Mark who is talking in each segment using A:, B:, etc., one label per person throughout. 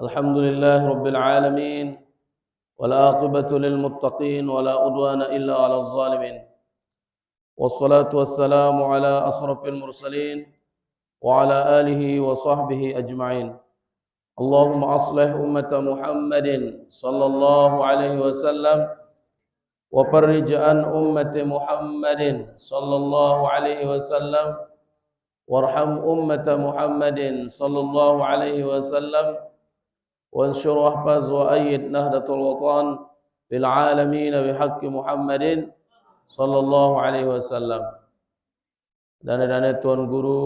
A: الحمد لله رب العالمين والعاقبة للمتقين ولا عدوان إلا على الظالمين والصلاة والسلام على أشرف المرسلين وعلى آله وصحبه أجمعين اللهم أصلح أمة محمد صلى الله عليه وسلم وفرج عن أمة محمد صلى الله عليه وسلم وارحم أمة محمد صلى الله عليه وسلم وانشر واحفظ وأيد نهضة الوطن في العالمين بحق محمد صلى الله عليه وسلم. Dan Tuan Guru,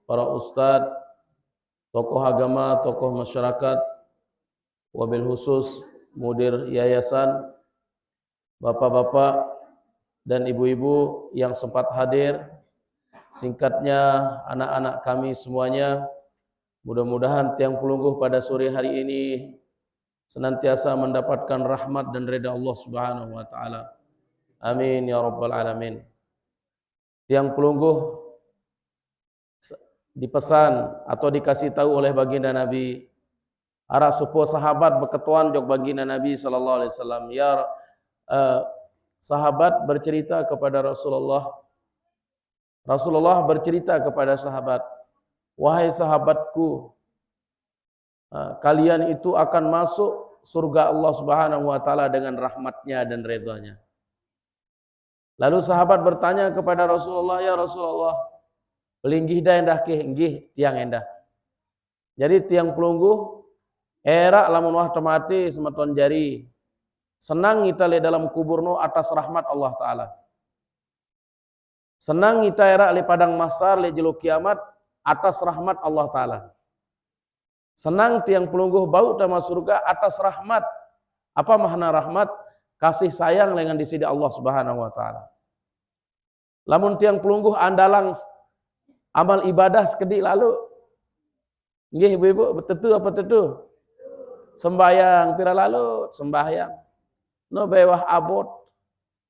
A: para ustadz, tokoh agama, tokoh masyarakat, wabil khusus mudir yayasan, bapak-bapak dan ibu-ibu yang sempat hadir, singkatnya anak-anak kami semuanya, mudah-mudahan tiang pelungguh pada sore hari ini senantiasa mendapatkan rahmat dan ridha Allah Subhanahu wa taala. Amin ya rabbal alamin. Tiang pelungguh dipesan atau dikasih tahu oleh baginda Nabi, ara supo sahabat berketuan jok baginda Nabi sallallahu alaihi wasallam. Sahabat bercerita kepada Rasulullah. Rasulullah bercerita kepada sahabat, wahai sahabatku, kalian itu akan masuk surga Allah Subhanahu wa taala dengan rahmatnya dan ridhanya. Lalu sahabat bertanya kepada Rasulullah, ya Rasulullah, pelinggih dah endah ke nggih tiang endah. Jadi tiang pelungguh era lamun wah temati semeton jari. Senang kita le dalam kuburno atas rahmat Allah taala. Senang kita era le padang mahsyar le jelo kiamat atas rahmat Allah taala. Senang tiang pelungguh bau tama surga atas rahmat. Apa makna rahmat? Kasih sayang dengan di sisi Allah Subhanahu wa taala. Lamun tiang pelungguh andalang amal ibadah sekedik lalu. Nggih ibu-ibu, betul apa betul? Sembayang pira lalu, sembahyang. No bewah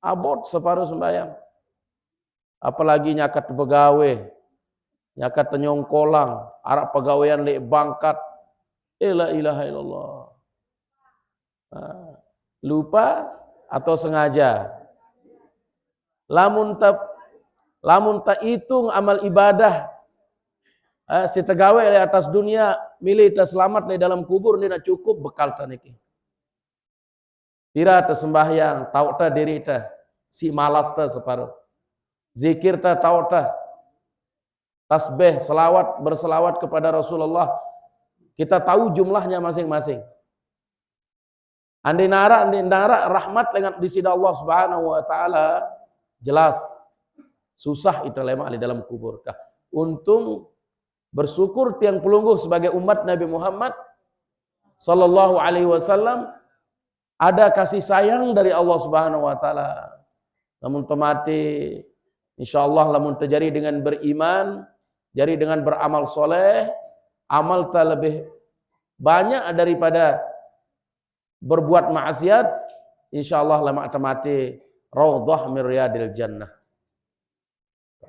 A: abot separuh sembahyang. Apalagi nyakat begawe, nyakat tenyongkolang, arak pegawaian lek bangkat. La ilaha illallah. Lupa atau sengaja. Lamun tak hitung amal ibadah si tegawe le atas dunia milih ta selamat le dalam kubur ni nak cukup bekal ta niki. Pira ta sembahyang, tau ta diri ta, si malas ta separuh. Zikir ta tau ta. Tasbih, selawat, berselawat kepada Rasulullah. Kita tahu jumlahnya masing-masing. Andi nara rahmat dengan di sisi Allah Subhanahu wa taala jelas susah itu lemak di dalam kubur. Untung bersyukur tiang pelungguh sebagai umat Nabi Muhammad sallallahu alaihi wasallam ada kasih sayang dari Allah Subhanahu wa taala. Namun temati insyaallah lamun terjadi dengan beriman, jadi dengan beramal soleh, amal tak lebih banyak daripada berbuat maksiat, insyaallah lama mati raudhah min riyadil jannah.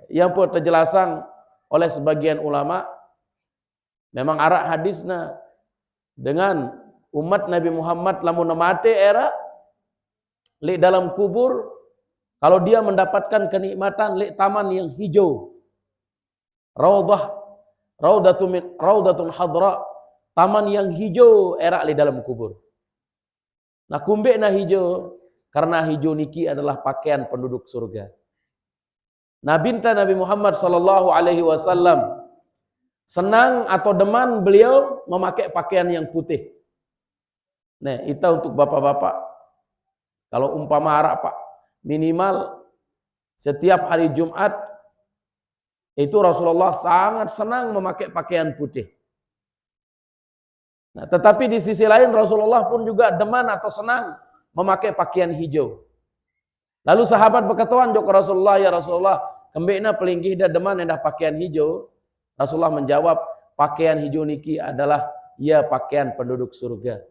A: Yang pun terjelasan oleh sebagian ulama, memang arak hadisna dengan umat Nabi Muhammad lamun mati era li dalam kubur, kalau dia mendapatkan kenikmatan li taman yang hijau, raudatun hadra, taman yang hijau era li dalam kubur. Nah kumbe na hijau, karena hijau niki adalah pakaian penduduk surga. Nah binta Nabi Muhammad sallallahu alaihi wasallam senang atau deman beliau memakai pakaian yang putih. Nah, itu untuk bapak-bapak. Kalau umpama arak Pak, minimal setiap hari Jumat itu Rasulullah sangat senang memakai pakaian putih. Nah, tetapi di sisi lain Rasulullah pun juga deman atau senang memakai pakaian hijau. Lalu sahabat berkatuan jok Rasulullah, ya Rasulullah, kembena pelinggih dah deman endah pakaian hijau. Rasulullah menjawab, pakaian hijau niki adalah ya pakaian penduduk surga.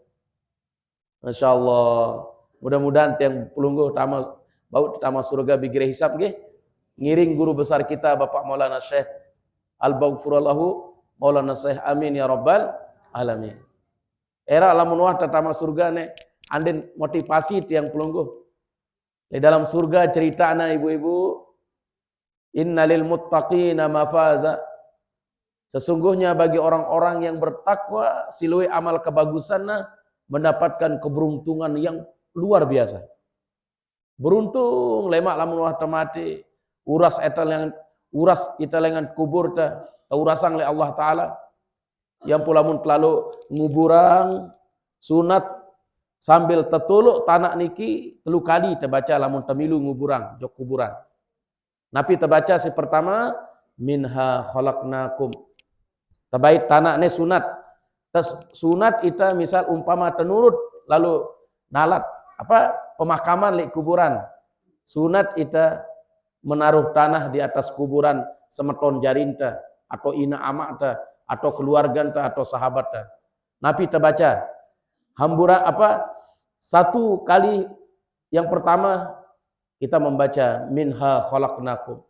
A: Masya Allah. Mudah-mudahan tiang pelungguh tama surga bigire hisab nggih. Ngiring guru besar kita Bapak Maulana Syekh Al-Baghfurallahu Maulana Syekh, amin ya rabbal alamin. Era lamun wah tatama surga ne anden motivasi tiang pelungguh. Di dalam surga cerita anak ibu-ibu, innalil muttaqina mafaza. Sesungguhnya bagi orang-orang yang bertakwa silui amal kebagusannya mendapatkan keberuntungan yang luar biasa. Beruntung lemak lamun wah temati uras ita lengan kubur ta urasang le Allah taala yang pulamun terlalu nguburang sunat sambil tetuluk tanah niki telu kali terbaca lamun temilu nguburang jok kuburan. Nabi terbaca si pertama minha khalaqnakum. Terbaik tanah ne sunat. Tas sunat ita misal umpama tenurut lalu nalat apa pemakaman li kuburan. Sunat ita menaruh tanah di atas kuburan semeton jarinta atau ina amak ta atau keluarga ta atau sahabat ta. Nabi terbaca hambura apa satu kali yang pertama kita membaca minha khalaqnakum.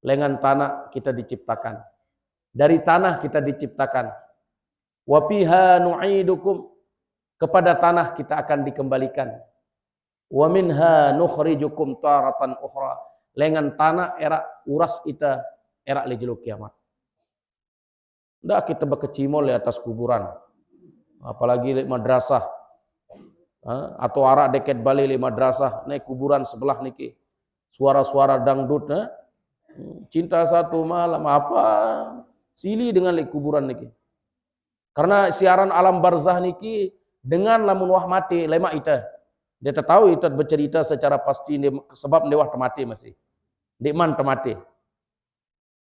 A: Lengan tanah kita diciptakan. Dari tanah kita diciptakan. Wa fiha nu'idukum. Kepada tanah kita akan dikembalikan. Wa minha nukhrijukum taratan ukhra. Lengan tanah era uras kita era lejeluk kiamat. Ndak kita berkecimol di atas kuburan. Apalagi di madrasah. Atau arak deket balik di madrasah. Naik kuburan sebelah niki. Suara-suara dangdut. Cinta satu malam. Apa? Sili dengan di kuburan niki. Karena siaran alam barzah niki. Dengan lamun wah mati lemak ita. Dia tahu ita bercerita secara pasti sebab dia wah temati masih. Di man temati.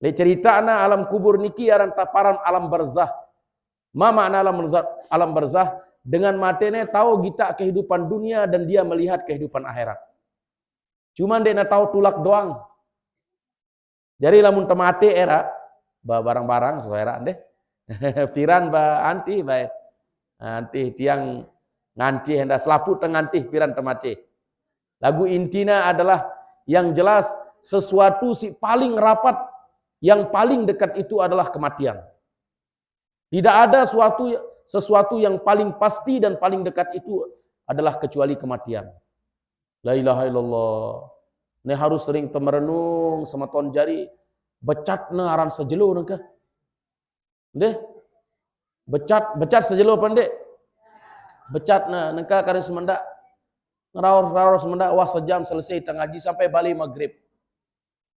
A: Dia cerita na alam kubur niki aran taparan alam barzah. Ma makna alam barzah? Dengan matene tahu kita kehidupan dunia dan dia melihat kehidupan akhirat. Cuman dia tahu tulak doang. Jadi lamun temati era barang-barang suara deh. Firan ba anti baik. Nanti tiang nganti hendak selaput nganti piran temati. Lagu intina adalah yang jelas sesuatu si paling rapat, yang paling dekat itu adalah kematian. Tidak ada sesuatu yang paling pasti dan paling dekat itu adalah kecuali kematian. La ilaha illallah. Ini harus sering temerenung sematon jari becat na aran sejelo nengka. Deh. Becat sejelo pandai. Becat na nengka kare semendak. Ngerawar semendak wah sejam selesai tengaji sampai balik maghrib.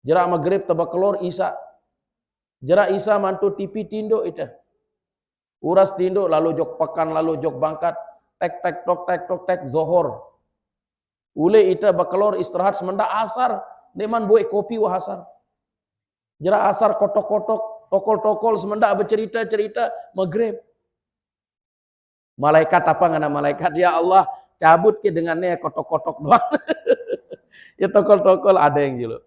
A: Jerak maghrib tebak kelor Isa. Jerak Isa mantu tipi tindo itu. Uras tindo lalu jok pekan lalu jok bangkat. Tek tok zohor. Ule ita bakelor istirahat semendak asar. Neman buat kopi wah asar. Jerak asar kotok-kotok. Tokol-tokol semendak bercerita-cerita maghrib. Malaikat apa ngana malaikat? Ya Allah, cabut ke dengannya kotok-kotok doang. Ya tokol-tokol ada yang jelo.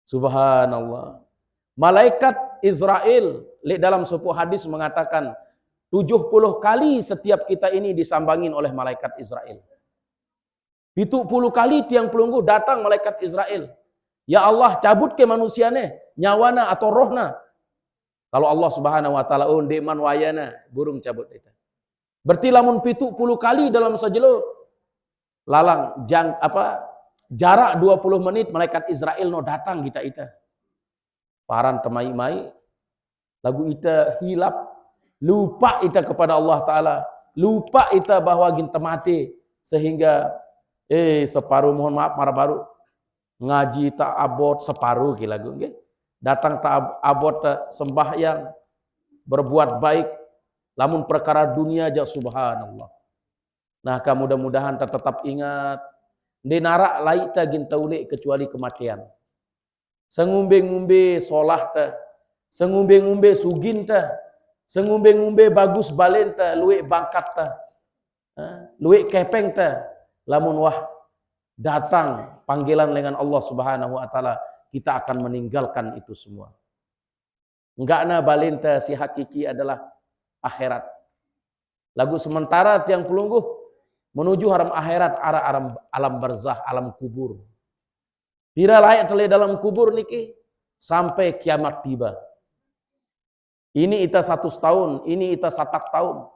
A: Subhanallah. Malaikat Israel dalam sebuah hadis mengatakan 70 kali setiap kita ini disambangin oleh malaikat Israel. 70 kali tiang pelungguh datang malaikat Israel. Ya Allah, cabut ke manusianya, nyawana atau rohna. Kalau Allah Subhanahu wa taala deman wayana, burung cabut itu. Berarti lamun 70 kali dalam sajelo lalang jarak 20 menit malaikat Israel no datang kita ita. Paran temai-mai lagu ita hilap, lupa ita kepada Allah taala, lupa ita bahwa ginta mati sehingga separuh mohon maaf marah baru ngaji tak abot separuh lagu nggih. Datang tak abot tak sembahyang berbuat baik lamun perkara dunia aja subhanallah. Nah, mudah-mudahan tetap ingat di narak lain ta ginta ulik kecuali kematian. Sengumbe-ngumbe solah ta, sengumbe-ngumbe sugin ta, sengumbe-ngumbe bagus balen ta, luwek bangkat ta. Luwek kepeng ta, lamun wah datang panggilan dengan Allah Subhanahu wa taala, kita akan meninggalkan itu semua. Enggak na balinta si hakiki adalah akhirat. Lagu sementara tiang pelungguh menuju haram akhirat arah alam barzah, alam kubur. Pira layak tele dalam kubur niki sampai kiamat tiba. Ini ita 100 tahun, ini ita 1 tahun.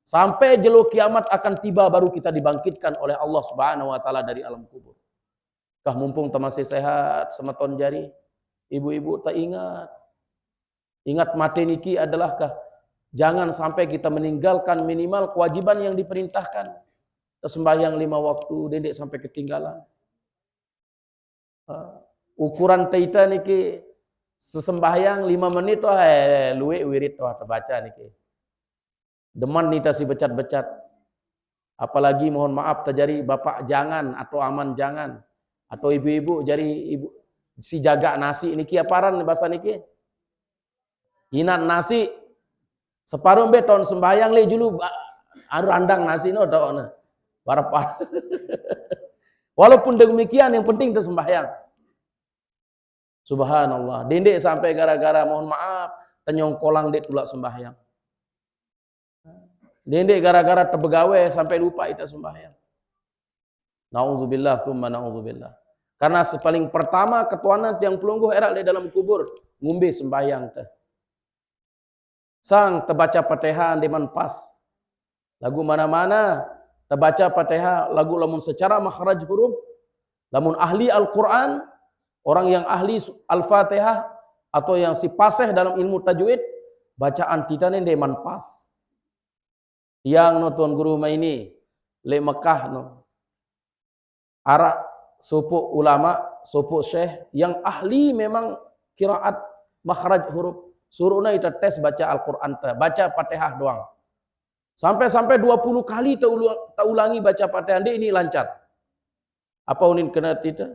A: Sampai jelo kiamat akan tiba baru kita dibangkitkan oleh Allah Subhanahu wa taala dari alam kubur. Kah mumpung masih sehat sematon jari, ibu-ibu tak ingat. Ingat mati niki adalah kah jangan sampai kita meninggalkan minimal kewajiban yang diperintahkan. Sembahyang 5 waktu, dendek sampai ketinggalan. Ukuran kita niki sesembahyang 5 menit luwe wirid terbaca niki. Deman nita si becat-becat. Apalagi mohon maaf terjadi bapak jangan atau aman jangan atau ibu-ibu jadi ibu si jaga nasi niki aparan bahasa niki. Inan nasi separuh beton sembahyang le julu randang nasi no tahu barapa. Walaupun demikian yang penting itu sembahyang. Subhanallah. Dendek sampai gara-gara mohon maaf tenyongkolang dek tulak sembahyang. Dendek gara-gara terbegawe sampai lupa kita sembahyang. Nauzubillah tsumma nauzubillah. Karena paling pertama ketuanan yang pelungguh erak di dalam kubur ngumbe sembahyang teh. Sang terbaca Fatihah di pas. Lagu mana-mana terbaca Fatihah lagu lamun secara makhraj huruf, lamun ahli Al-Qur'an, orang yang ahli Al-Fatihah atau yang si paseh dalam ilmu tajwid, bacaan kita ni deman pas. Yang no tuan guru ini le Mekah no. Arak supu ulama, supu syekh yang ahli memang kiraat makhraj huruf. Suruhna kita tes baca Al-Qur'an, baca Fatihah doang. Sampai 20 kali tak ulangi baca Fatihah ini lancar. Apa unin kena kita?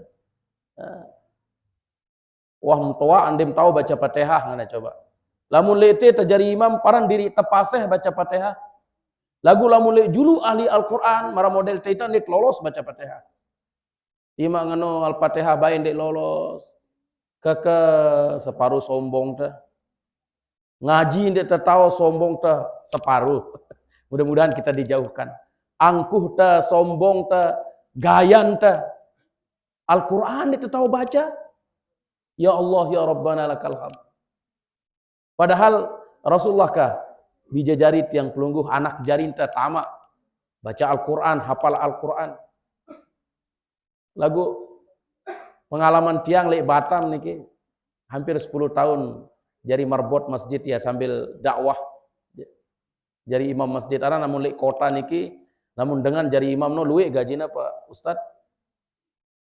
A: Wah mutua andem tahu baca Fatihah ngana coba. Lamun lete terjadi imam paran diri tepaseh baca Fatihah. Lagu lamun le julu ahli Al-Qur'an mara model taitan dek lolos baca Fatihah. Ima ngano Al-Fatihah bae dek lolos. Ke separuh sombong teh. Ngaji dek tertawa sombong teh separuh. Mudah-mudahan kita dijauhkan. Angkuh teh sombong teh gayan teh. Al-Qur'an dek tertawa baca. Ya Allah ya Rabbana lakal hamd. Padahal Rasulullah kah bija jari tiang pelungguh anak jarin tamak baca Al-Qur'an, hafal Al-Qur'an. Lagu pengalaman tiang lek Batam niki hampir 10 tahun jadi marbot masjid ya sambil dakwah. Jadi imam masjid ana namun lek kota niki namun dengan jadi imam no luwe gajina Pak Ustad.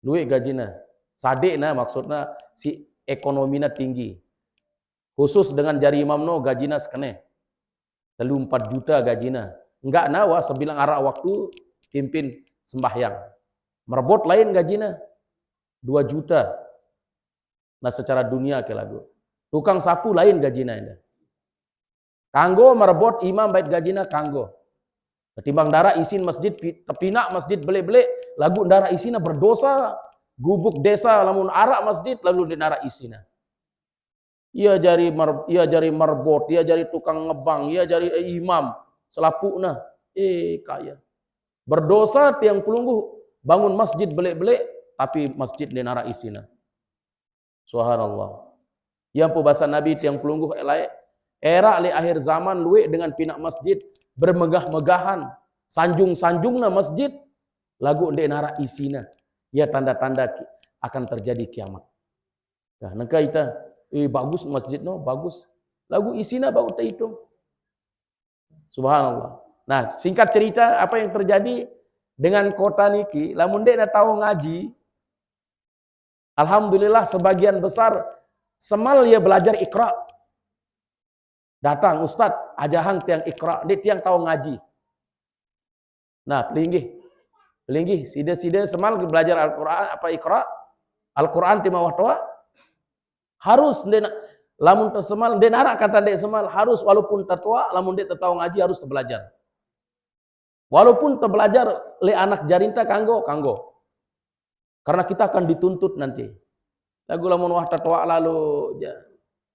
A: Luwe gajina. Sadekna maksudnya si ekonominya tinggi. Khusus dengan jari imam no gajina sekene. 4 juta gajina. Enggak nawa sebilang arah waktu pimpin sembahyang. Merebut lain gajina 2 juta. Nah secara dunia ke lagu. Tukang sapu lain gajina ini. Kanggo merebut imam bait gajina kanggo. Ketimbang darah isin masjid tepinak masjid bele-bele lagu darah isina berdosa. Gubuk desa lamun arak masjid lalu di darah isina. Ia jari marbot, ia jari tukang ngebang, ia jari imam, selapukna, kaya. Berdosa tiang pelungguh bangun masjid belek-belek, tapi masjid di nara isina. Subhanallah. Yang pembahasan Nabi tiang pelungguh era li akhir zaman luwe dengan pinak masjid bermegah-megahan, sanjung-sanjungna masjid lagu di nara isina. Ya tanda-tanda akan terjadi kiamat. Nah, nengka kita bagus masjid no, bagus. Lagu isina bau tak hitung. Subhanallah. Nah, singkat cerita apa yang terjadi dengan kota niki, lamun dek dah tahu ngaji, alhamdulillah sebagian besar semal dia belajar Iqra. Datang ustaz, ajahan tiang Iqra, dek tiang tahu ngaji. Nah, pelinggih, sida-sida semal belajar Al-Qur'an apa Iqra? Al-Qur'an timawah toa. Harus lamun tersemal den arak kata dek semal harus walaupun tertua lamun dek tahu ngaji harus terbelajar. Walaupun terbelajar le anak jarinta kanggo. Karena kita akan dituntut nanti. Lagu lamun wah tertua lalu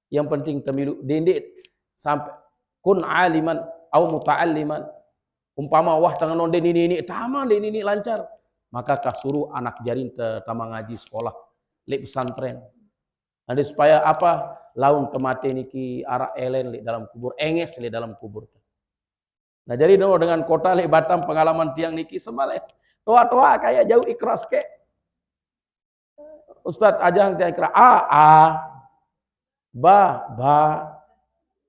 A: yang penting temilu dendek sampai kun aliman au muta'alliman. Umpama wah tangan non den ini tama den ini lancar. Maka suruh anak jarinta tama ngaji sekolah le pesantren. Nanti supaya apa? Laun kematian niki arak elen di dalam kubur, enges di dalam kubur. Nah jadi dengan kota lek Batam pengalaman tiang niki sebalik. Toa-toa kayak jauh ikhlas ke. Ustaz ajang tiang ikhlas a ba.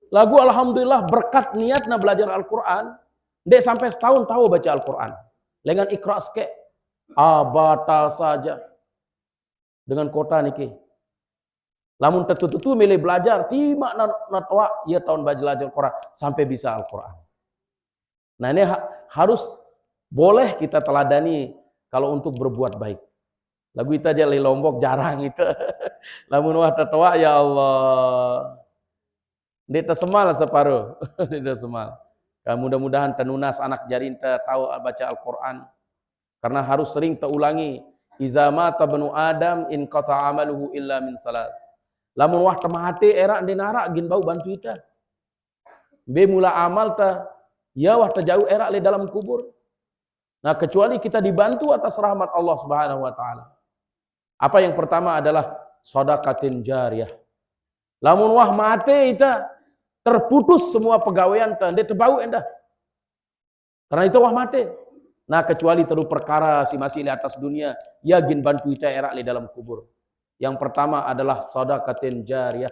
A: Lagu alhamdulillah berkat niatna belajar Al-Qur'an, dek sampai setahun tahu baca Al-Qur'an. Dengan ikhlas ke abata saja dengan kota niki. Lamun tetu-tetu milih belajar, timak na toa ia tahun belajar Al-Qur'an sampai bisa Al-Qur'an. Nah ini harus boleh kita teladani kalau untuk berbuat baik. Lagu kita aja di Lombok jarang itu. Lamun wah tetua ya Allah. Dia tersemal separuh. Dia tersemal. Mudah-mudahan tenunas anak jarinta tahu baca Al-Quran. Karena harus sering teulangi. Iza mata banu Adam in qata amaluhu illa min salas. Lamun wah temahati era dinara gin bau bantu kita. Be mula amal ta ya wah terjauh era le dalam kubur. Nah, kecuali kita dibantu atas rahmat Allah Subhanahu wa taala. Apa yang pertama adalah sedekatin jariyah. Lamun wah mate ita terputus semua pegawaian ta, dia terbau endah. Karena itu wah mate. Nah, kecuali teru perkara si masih di atas dunia, ya gin bantu ita era di dalam kubur. Yang pertama adalah sedekatin jariyah.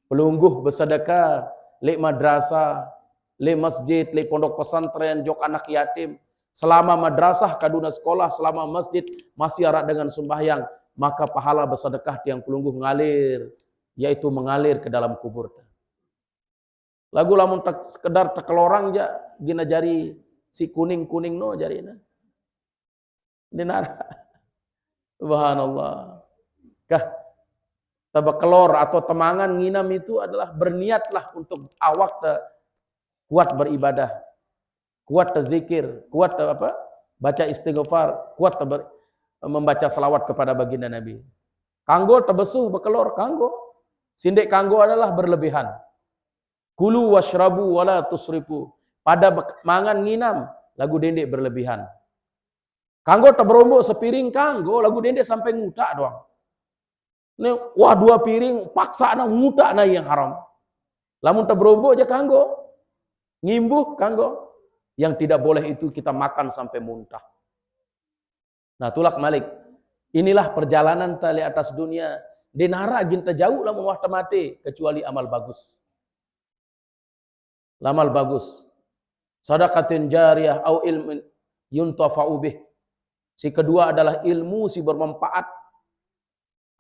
A: Pelungguh bersedekah le madrasah, le masjid, le pondok pesantren, jok anak yatim. Selama madrasah kaduna sekolah, selama masjid masih arak dengan sembahyang, maka pahala bersedekah tiang pelungguh ngalir, yaitu mengalir ke dalam kubur. Lagu lamun sekedar tekelorang ja gina jari si kuning-kuning no jarina. Dinar. Subhanallah. Kah tabakelor atau temangan nginam itu adalah berniatlah untuk awak kuat beribadah, kuat terzikir, kuat baca istighfar, kuat membaca salawat kepada baginda Nabi. Kanggo tebesuh bekelor kanggo. Sindek kanggo adalah berlebihan. Kulu washrabu wala tusrifu. Pada mangan nginam lagu dendek berlebihan. Kanggo teberombok sepiring kanggo lagu dendek sampai ngutak doang. Nih, wah 2 piring paksa na ngutak na yang haram. Lamun teberombok aja kanggo. Ngimbuh kanggo. Yang tidak boleh itu kita makan sampai muntah. Nah, tulak malik. Inilah perjalanan tali atas dunia. Denara ginta jauh lah mewah mati kecuali amal bagus. Amal bagus. Sedekatin jariyah au ilmin yuntafa'u bih. Si kedua adalah ilmu si bermanfaat.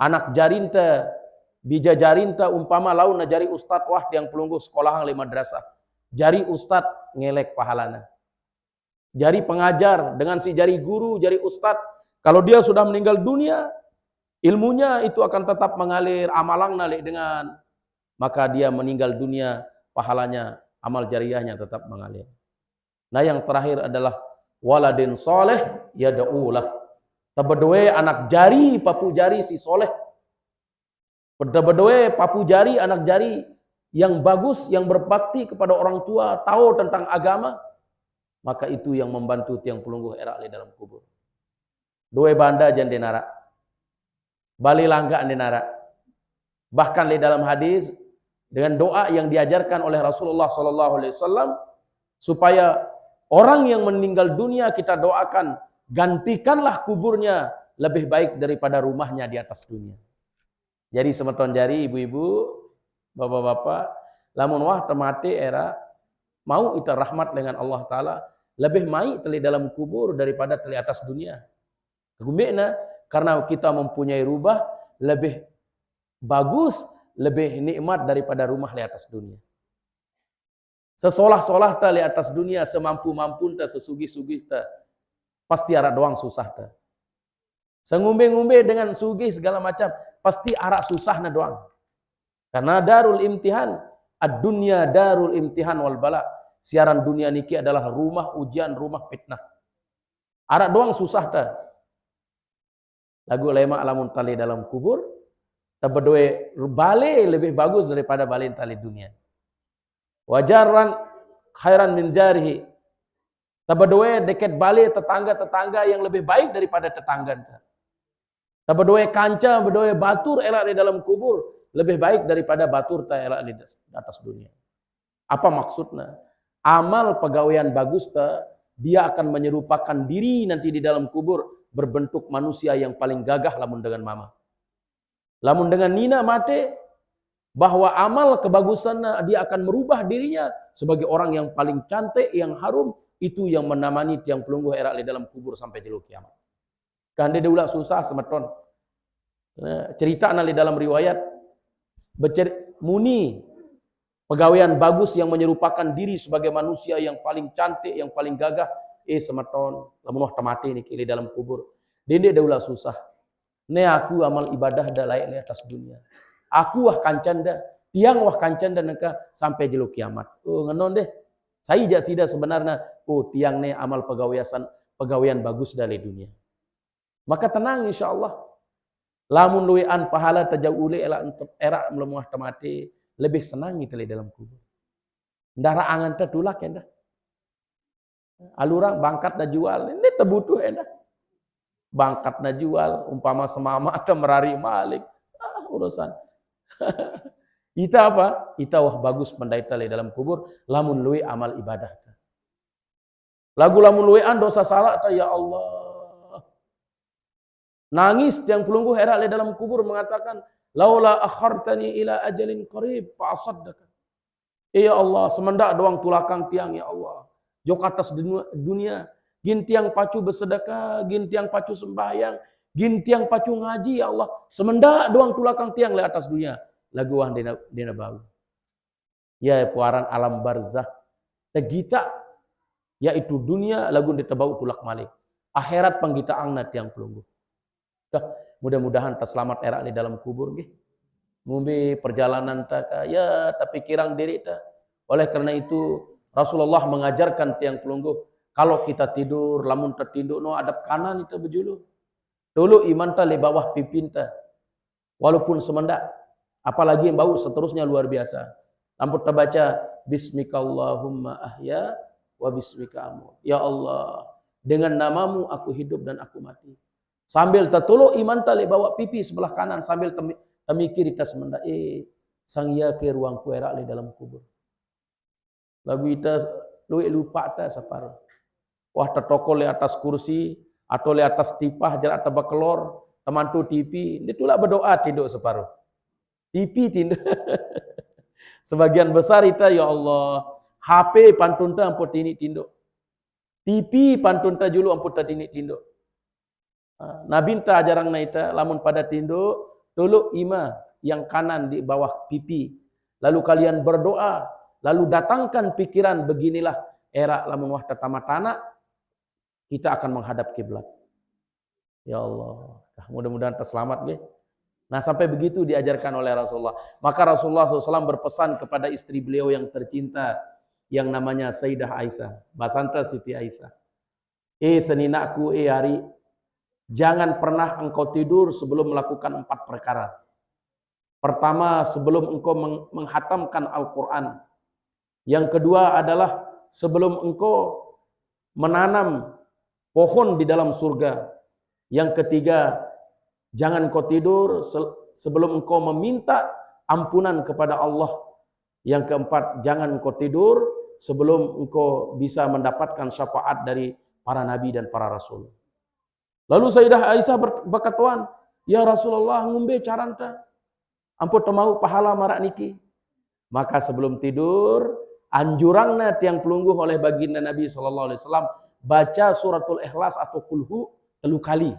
A: Anak jarinta, bija jarinta umpama laun na jari ustad wah yang pelungguh sekolah le madrasah. Jari ustad ngelek pahalana. Jari pengajar dengan si jari guru, jari ustad. Kalau dia sudah meninggal dunia, ilmunya itu akan tetap mengalir, amalang nalik dengan maka dia meninggal dunia, pahalanya, amal jariyahnya tetap mengalir. Nah yang terakhir adalah waladin soleh yada'ulah. Tebedoe anak jari, papu jari si soleh. Tebedoe papu jari, anak jari yang bagus, yang berbakti kepada orang tua, tahu tentang agama, maka itu yang membantu tiang pelungguh erak di dalam kubur. Dua banda jan denara. Bali langga denara. Bahkan di dalam hadis dengan doa yang diajarkan oleh Rasulullah SAW supaya orang yang meninggal dunia kita doakan gantikanlah kuburnya lebih baik daripada rumahnya di atas dunia. Jadi semeton jari ibu-ibu, bapak-bapak, lamun wah temati era mau kita rahmat dengan Allah Ta'ala lebih mai teli dalam kubur daripada teli atas dunia. Gumekna karena kita mempunyai rubah lebih bagus, lebih nikmat daripada rumah di atas dunia. Sesolah-solah ta di atas dunia, semampu-mampu ta, sesugih-sugih ta, pasti arak doang susah ta. Sengumbe-ngumbe dengan sugih segala macam, pasti arak susah na doang. Karena darul imtihan, ad-dunya darul imtihan wal bala. Siaran dunia niki adalah rumah ujian, rumah fitnah. Arak doang susah ta. Lagu lema alamun tali dalam kubur, tabedoe bale lebih bagus daripada bale tali dunia. Wajaran khairan min jarihi. Tabedoe deket bale tetangga-tetangga yang lebih baik daripada tetangga. Tabedoe kanca, bedoe batur elak di dalam kubur lebih baik daripada batur ta elak di atas dunia. Apa maksudnya? amal pegawaian bagus dia akan menyerupakan diri nanti di dalam kubur berbentuk manusia yang paling gagah lamun dengan mama. Lamun dengan nina mate, bahwa amal kebagusan dia akan merubah dirinya sebagai orang yang paling cantik, yang harum, itu yang menemani tiang pelungguh erak di dalam kubur sampai jelo kiamat. Kan dia ulah susah semeton. Cerita di dalam riwayat muni pegawaian bagus yang menyerupakan diri sebagai manusia yang paling cantik, yang paling gagah, semeton lamun wah mati ni di dalam kubur. Dia ulah susah. Ne aku amal ibadah dah layak di atas dunia. Aku wah kancanda, tiang wah kancanda neka sampai jelo kiamat. Oh ngenon deh. Saya jak sida sebenarnya, tiang ne amal pegawaian bagus dari dunia. Maka tenang insyaallah. Lamun luwean pahala tajawule era melemuah temati, lebih senang itu di dalam kubur. Ndara angan tertulak ya dah. Alurang bangkat dah jual, ini terbutuh ya dah. Bangkat dah jual, umpama semama atau merari malik. Urusan. Ita apa? Ita wah bagus pendaita di dalam kubur, lamun luwe amal ibadah. Lagu lamun luwean dosa salah ta ya Allah. Nangis yang pelungguh era di dalam kubur mengatakan, laula akhartani ila ajalin qarib fa asaddaka. Ya Allah, semendak doang tulakang tiang ya Allah. Jok atas dunia, gin tiang pacu bersedekah, gin tiang pacu sembahyang, gin tiang pacu ngaji ya Allah. Semendak doang tulakang tiang di atas dunia. Lagu wang dina bau. Ya puaran alam barzah. Tegita yaitu dunia lagu ditebau tulak malik. Akhirat panggita angna tiang pelungguh. Mudah-mudahan terselamat era di dalam kubur nggih. Mumbi perjalanan ya tapi kirang diri ta. Oleh karena itu Rasulullah mengajarkan tiang pelungguh, kalau kita tidur lamun tertinduk no adab kanan itu berjulu. Dulu iman ta le bawah pipinta. Walaupun semendak, apalagi yang bau seterusnya luar biasa. Lampun terbaca bismikallahumma ahya wa bismika amut. Ya Allah, dengan namamu aku hidup dan aku mati. Sambil tertolok iman tali bawa pipi sebelah kanan sambil temikir kita semenda sang ia ke ruang kuerak di dalam kubur. Lagu kita lupa ta sapar. Wah tertokol di atas kursi atau di atas tipah jarak tebak kelor teman tu TV, dia tulah berdoa tidur separuh. TV tindak. Sebagian besar kita ya Allah, HP pantun ta ampun tini tinduk. TV pantun ta julu ampun ta tini tinduk. Nabi ta jarang naita lamun pada tinduk tolok ima yang kanan di bawah pipi. Lalu kalian berdoa, lalu datangkan pikiran beginilah era lamun wah tamatana kita akan menghadap kiblat. Ya Allah, mudah-mudahan terselamat nggih. Nah, sampai begitu diajarkan oleh Rasulullah. Maka Rasulullah SAW berpesan kepada istri beliau yang tercinta yang namanya Sayyidah Aisyah, Basanta Siti Aisyah. Seninakku, hari jangan pernah engkau tidur sebelum melakukan 4 perkara. Pertama, sebelum engkau menghatamkan Al-Quran. Yang kedua adalah sebelum engkau menanam pohon di dalam surga. Yang ketiga, jangan engkau tidur sebelum engkau meminta ampunan kepada Allah. Yang keempat, jangan engkau tidur sebelum engkau bisa mendapatkan syafaat dari para nabi dan para rasul. Lalu Sayyidah Aisyah berkatuan, ya Rasulullah ngumbe caranta, ampun temau pahala marak niki. Maka sebelum tidur, anjurangna tiang pelungguh oleh baginda Nabi SAW, baca suratul Ikhlas atau kulhu 3 kali.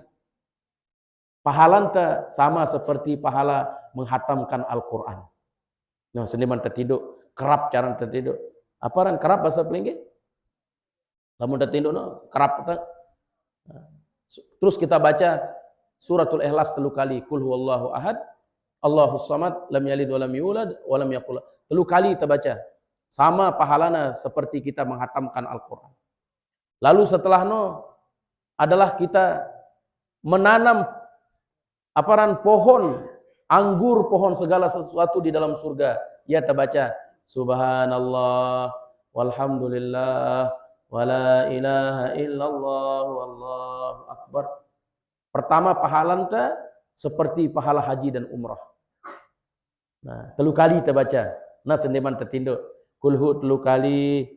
A: Pahalanta sama seperti pahala menghatamkan Al-Quran. Nah, seniman tertidur, kerap cara tertidur. Apa ran kerap bahasa Pelinggih? Lamun tertidur no, kerap. Terus kita baca suratul Ikhlas 3 kali. Qul huwallahu ahad, Allahus samad, lam yalid wa lam yulad wa lam yakul. 3 kali kita baca. Sama pahalana seperti kita menghatamkan Al-Quran. Lalu setelah adalah kita menanam aparan pohon, anggur, pohon segala sesuatu di dalam surga. Ya terbaca subhanallah walhamdulillah wala ilaha illallah wallahu akbar. Pertama pahalanta seperti pahala haji dan umrah. Nah, 3 kali terbaca. Nah, sendiman tertinduk. Kulhu 3 kali,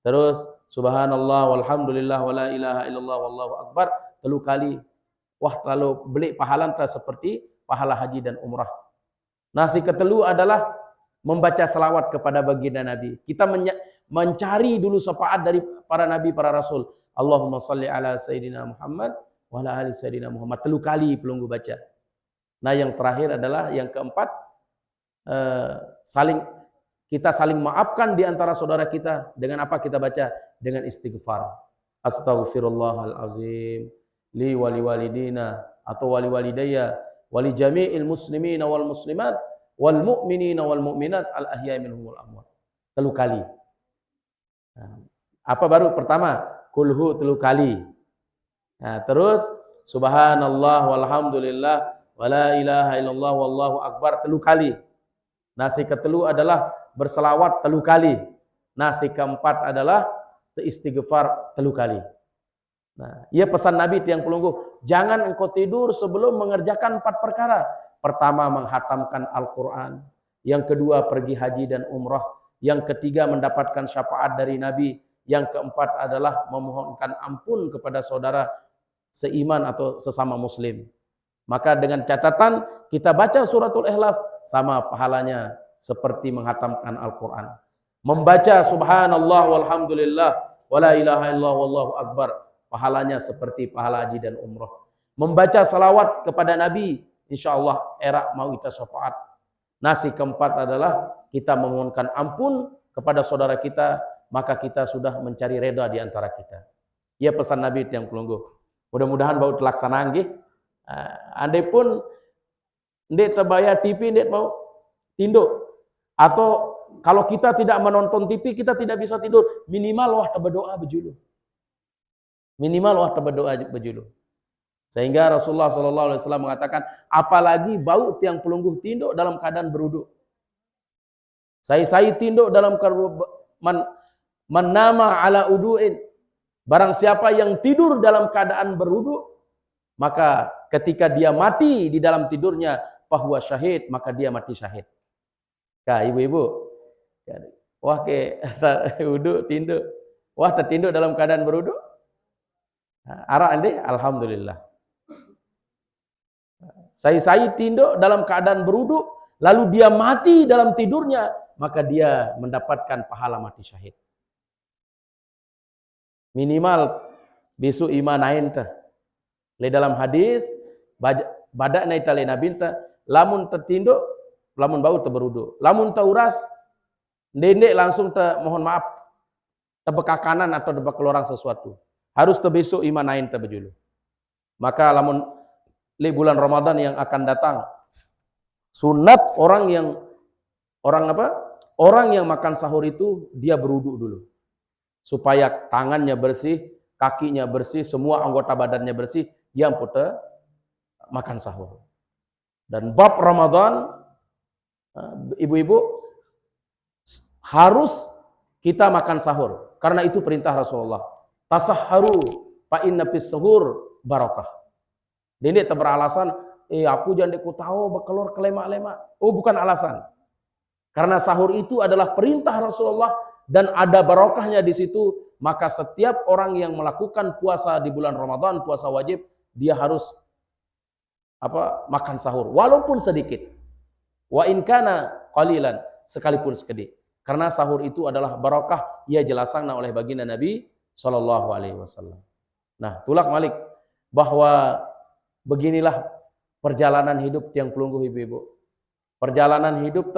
A: Terus subhanallah walhamdulillah wala ilaha illallah wallahu akbar 3 kali. Wah, terlalu belik pahala seperti pahala haji dan umrah. Nah, si ketelu adalah membaca salawat kepada baginda Nabi. Kita mencari dulu syafaat dari para nabi, para rasul. Allahumma salli ala Sayyidina Muhammad wa ala ali Sayyidina Muhammad. 3 kali pelunggu baca. Nah, yang terakhir adalah yang keempat, kita saling maafkan di antara saudara kita. Dengan apa kita baca? Dengan istighfar. Astaghfirullahal azim li wali walidina atau wali walidayya wali jami'il muslimina wal muslimat wal mu'minina wal mu'minat al ahya'i minhum wal amwat. 3 kali. Nah, apa baru? Pertama, kulhu 3 kali. Nah, terus subhanallah walhamdulillah wala ilaha illallah wallahu akbar 3 kali. Nasi ketelu adalah berselawat 3 kali. Nasi keempat adalah istighfar 3 kali. Nah, ia pesan Nabi tiang pelunggu, jangan engkau tidur sebelum mengerjakan 4 perkara. Pertama, menghatamkan Al-Quran. Yang kedua, pergi haji dan umrah. Yang ketiga, mendapatkan syafaat dari Nabi. Yang keempat adalah memohonkan ampun kepada saudara seiman atau sesama muslim. Maka dengan catatan, kita baca suratul Ikhlas, sama pahalanya seperti menghatamkan Al-Quran. Membaca subhanallah walhamdulillah wala ilaha illallah wallahu akbar, pahalanya seperti pahala haji dan umrah. Membaca salawat kepada Nabi, insya Allah era mau kita syafaat. Nasi keempat adalah kita memohonkan ampun kepada saudara kita, maka kita sudah mencari reda di antara kita. Ia pesan Nabi yang pelunggu. Mudah-mudahan bau terlaksana nggih. Andai pun ndek terbayar TV, ndek mau tinduk. Atau kalau kita tidak menonton TV, kita tidak bisa tidur, minimal wah berdoa bejulu. Minimal wah berdoa bejulu. Sehingga Rasulullah SAW mengatakan, apalagi bau tiang pelungguh tinduk dalam keadaan berwudu. Saya tinduk dalam nama ala udu'in. Barang siapa yang tidur dalam keadaan berwudu, maka ketika dia mati di dalam tidurnya, fahuwa syahid, maka dia mati syahid. Kak, ibu-ibu, wah ke wudu tinduk, wah tertinduk dalam keadaan berwudu. Arak ande, alhamdulillah. Saya tinduk dalam keadaan berwudu, lalu dia mati dalam tidurnya, maka dia mendapatkan pahala mati syahid. Minimal besok imanain teh. Le dalam hadis badak na itale nabinta, lamun tertinduk, lamun bau terberudu, lamun teuras, ndendek langsung mohon maaf, tebeka kanan atau tebeka keluarang sesuatu. Harus besok imanain terbejulu. Maka lamun le bulan Ramadan yang akan datang, sunat orang yang makan sahur itu dia berudu dulu. Supaya tangannya bersih, kakinya bersih, semua anggota badannya bersih, yang putar makan sahur. Dan bab Ramadan, ibu-ibu harus kita makan sahur karena itu perintah Rasulullah. Tasahharu fa inna fis sahur barakah. Dene teu beralasan, aku jangan ku tahu bekelor kelema-lema. Oh, bukan alasan. Karena sahur itu adalah perintah Rasulullah dan ada barokahnya di situ, maka setiap orang yang melakukan puasa di bulan Ramadan, puasa wajib, dia harus makan sahur walaupun sedikit. Wa in kana qalilan, sekalipun sedikit. Karena sahur itu adalah barokah, ia jelaskan oleh baginda Nabi sallallahu alaihi wasallam. Nah, tulak malik bahwa beginilah perjalanan hidup yang pelungguh ibu-ibu. Perjalanan hidup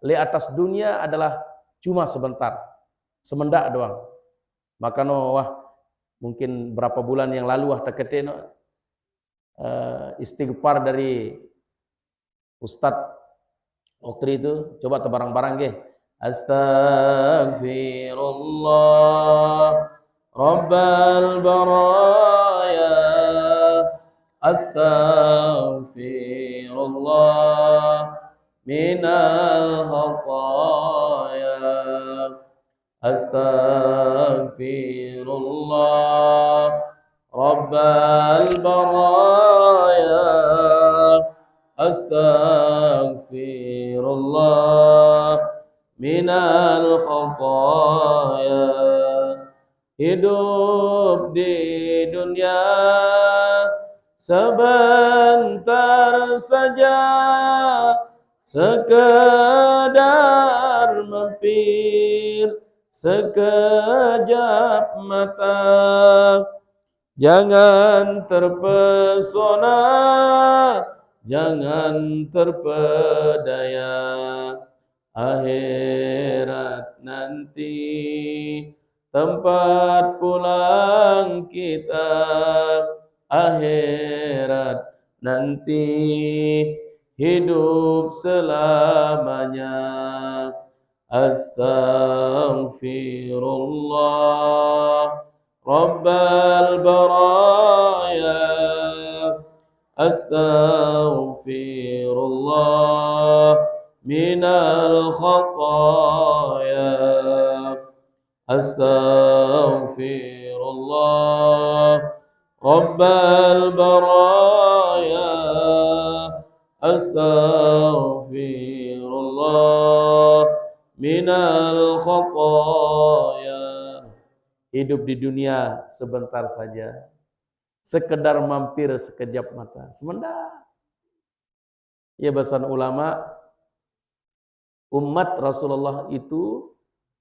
A: le atas dunia adalah cuma sebentar, semendak doang. Maka mungkin berapa bulan yang lalu terkete istighfar dari Ustadz waktu itu, coba tebarang-barang ke. Astaghfirullah Rabbal baraya, astaghfirullah minal khataya, astaghfirullah Rabbal baraya, astaghfirullah minal khataya. hidup di dunia sebentar saja, sekedar mampir sekejap mata. Jangan terpesona, jangan terpedaya, akhirat nanti tempat pulang kita, akhirat nanti hidup selamanya. Astaghfirullah Rabbal baraya, astaghfirullah minal khataya, astaghfirullah Rabbal baraya, astaghfirullah minal khataya. Hidup di dunia sebentar saja, sekedar mampir sekejap mata, sebentar. Ya bahasan ulama, umat Rasulullah itu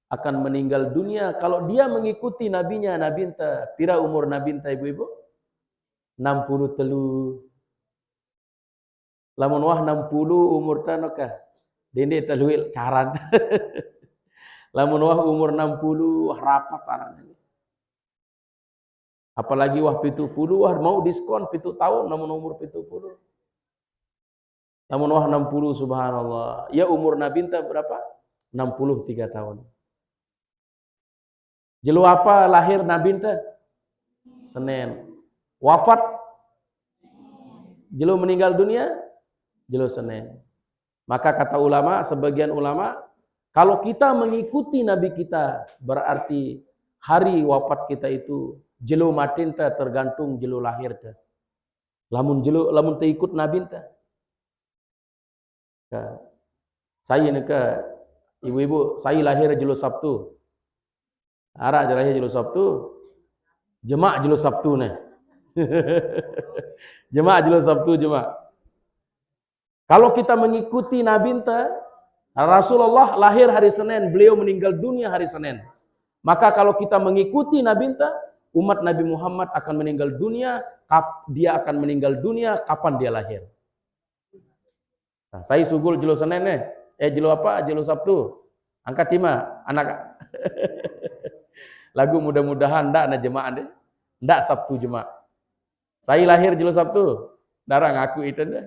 A: akan meninggal dunia kalau dia mengikuti nabinya. Nabi enta pira umur nabi enta ibu-ibu? 63. Lamun wah 60 umur tanokah dende teluil caran. Lamun wah umur 60 wah rapat aran. Apalagi wah 70 wah mau diskon 7 tahun namun umur 70. Namun wah 60 subhanallah. Ya umur nabi enta berapa? 63 tahun. Jelu apa lahir nabi enta? Senin. Wafat jelu meninggal dunia jelu Senin. Maka kata ulama, sebagian ulama, kalau kita mengikuti nabi kita berarti hari wafat kita itu jelu mati enta tergantung jelu lahir enta. Lamun te ikut nabi enta. Saya neka ibu-ibu, saya lahir jelu Sabtu. Ara lahir jelu Sabtu. Jemaah jelu Sabtu nih. Jemaah jelu Sabtu jemaah. Kalau kita mengikuti nabi enta, Rasulullah lahir hari Senin, beliau meninggal dunia hari Senin. Maka kalau kita mengikuti nabi enta, umat Nabi Muhammad akan meninggal dunia, dia akan meninggal dunia kapan dia lahir. Nah, saya sugul jelo Senin jelo apa? Jelo Sabtu. Angkat lima anak. Lagu mudah-mudahan ndak na jemaah deh. Ndak Sabtu jemaah. Saya lahir jelo Sabtu. Darang aku itu deh.